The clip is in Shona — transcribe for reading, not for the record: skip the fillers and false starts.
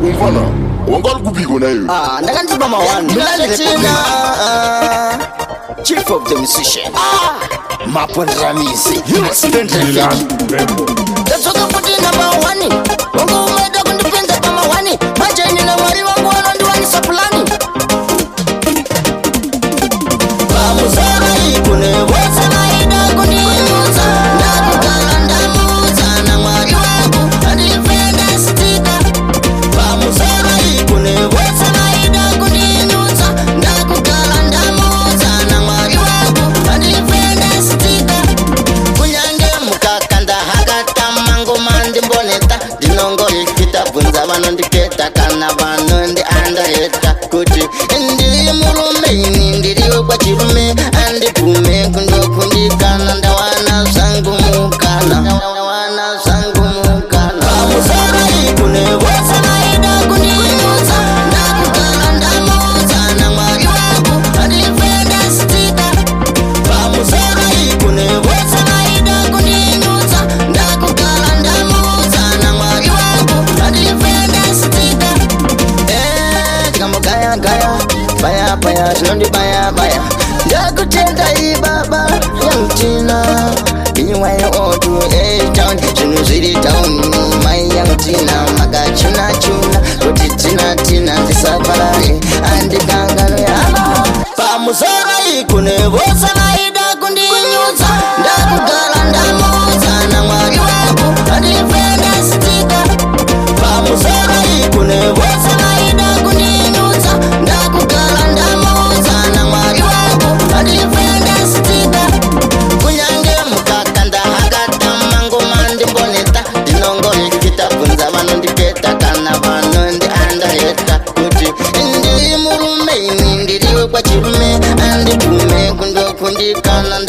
umfana wangalukubiko nayo ndakandipa mawani chief of the musician Mapondramisi Tatsoka kuti number one wangu umeda kundipinza kama wani majeni na wari wangu wanandiwani sapulani Pamusara ikune wose maida kuniuza Nakukala ndamuza na mwari wangu Adifenda stika Pamusara ikune wose maida kuniuza Nakukala ndamuza na mwari wangu Adifenda stika Kunyange mukakanda hagata mango mandi mboneta Dinongo ikita bunza vano ndiketa kana vano ndi andaheta Kuti ndiri murume ndiri kwa chirume andi pume kundo kundikana ndawana sangu mukana ndawana sangu mukana Pamusara ikune wose maida kuniuza Nakukala ndamuza na mwari wangu Adifenda stika Pamusara ikune wose maida kuniuza Nakukala ndamuza na mwari wangu Adifenda stika Kamugaya gaya baya baya shinondi baya baya Ndakutenda ibaba yangutina Inywayo otu town Shinu ziri town my yangutina Magachuna chuna Kuti tina tina Zisabalari Andi kangano yama Pamusara ikune wose maida kundinyuza Ndakukala ndamuza na mwari wangu Adifenda stika Pamusara ikune wose maida kundinyuza Ndakukala ndamuza na mwari wangu Adifenda stika Kunyange mukakanda hagata mango mandi mboneta Dinongo ikita bunza vano ndiketa kana vano ndi andaheta Kuti ndiri murume ndiri kwa chirume andi pume kundo kundikana